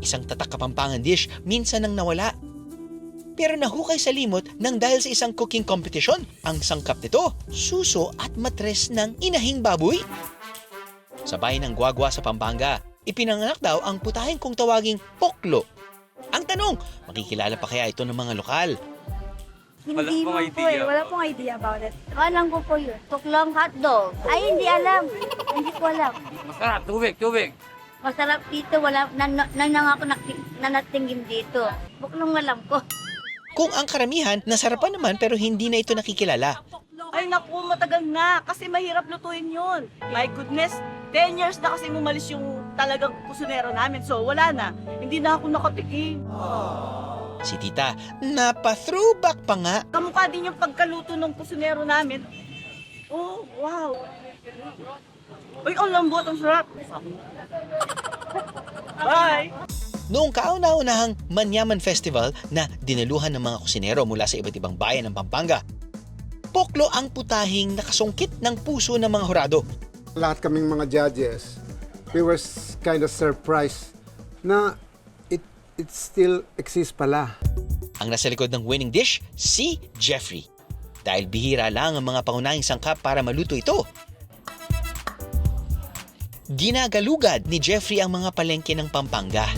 Isang tatak Kapampangan dish minsan nang nawala. Pero nahukay sa limot nang dahil sa isang cooking competition. Ang sangkap nito, suso at matres ng inahing baboy. Sa bayan ng Guagua sa Pampanga, ipinanganak daw ang putahing kung tawaging poklo. Ang tanong, makikilala pa kaya ito ng mga lokal? Hindi mo po eh. Wala pong idea about it. Alam ko po yun. Tuklong hotdog. Ay, hindi alam. Hindi ko alam. Masarap, tubig. Masarap dito. Wala, nang ako nanatingin dito. Buklong alam ko. Kung ang karamihan, nasarapan naman pero hindi na ito nakikilala. Ay naku, matagal na. Kasi mahirap lutuin yun. My goodness, 10 years na kasi umalis yung talagang kusinero namin. So wala na. Hindi na ako nakatikim. Si tita, napa-throwback pa nga. Kamukha din yung pagkaluto ng kusinero namin. Oh, wow. Uy, ang lambot, ang sarap. Bye! Noong kauna-unahang Manyaman Festival na dinaluhan ng mga kusinero mula sa iba't ibang bayan ng Pampanga, poklo ang putahing nakasungkit ng puso ng mga hurado. Lahat kaming mga judges, we were kind of surprised na it still exists pala. Ang nasa likod ng winning dish, si Jeffrey. Dahil bihira lang ang mga pangunahing sangkap para maluto ito. Ginagalugad ni Jeffrey ang mga palengke ng Pampanga.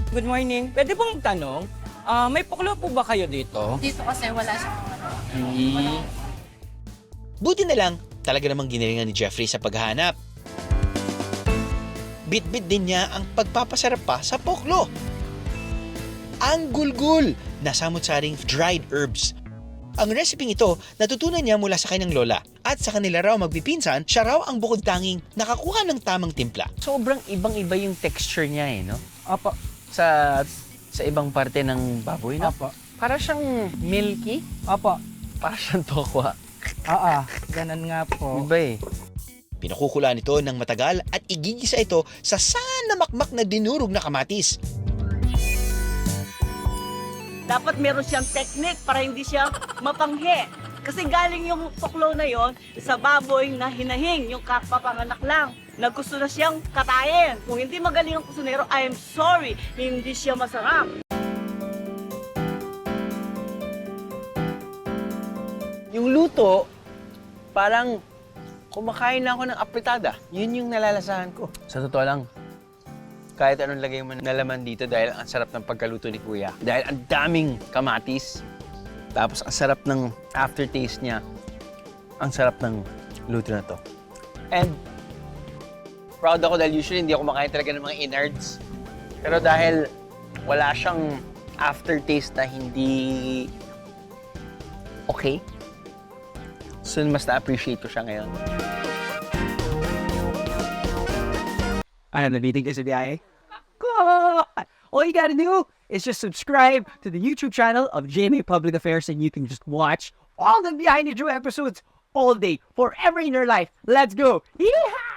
Good morning. Pwede pong tanong, may poklo po ba kayo dito? Dito kasi wala siyang Buti na lang, talaga namang ginalingan ni Jeffrey sa paghahanap. Bit-bit din niya ang pagpapasarap pa sa poklo. Ang gulgul na samut-saring dried herbs. Ang reseping ito, natutunan niya mula sa kanyang lola. At sa kanila raw magpipinsan, siya raw ang bukod tanging nakakuha ng tamang timpla. Sobrang ibang-iba yung texture niya eh, no? Opo. Sa ibang parte ng baboy, no? Opo. Para siyang milky. Opo. Para siyang tokwa. Oo, ganun nga po. Iba eh. Pinakukulaan ito ng matagal at igigisa ito sa sana makmak na dinurog na kamatis. Dapat meron siyang technique para hindi siya mapanghe. Kasi galing yung poklo na yon sa baboy na hinahing, yung kapapanganak lang, na gusto na siyang katayin. Kung hindi magaling ang kusinero, I am sorry, hindi siya masarap. Yung luto, parang kumakain na ako ng apritada. Yun yung nalalasahan ko. Sa totoo lang, kahit anong lagay mo na laman dito dahil ang sarap ng pagkaluto ni Kuya. Dahil ang daming kamatis, tapos ang sarap ng aftertaste niya. Ang sarap ng luto na to. And proud ako dahil usually hindi ako makain talaga ng mga innards. Pero dahil wala siyang aftertaste na hindi okay, so mas na-appreciate ko siya ngayon. Ano, nabitig ka sa biyahe? All you gotta do is just subscribe to the YouTube channel of GMA Public Affairs and you can just watch all the Behind the Drew episodes all day, forever in your life. Let's go! Yeehaw!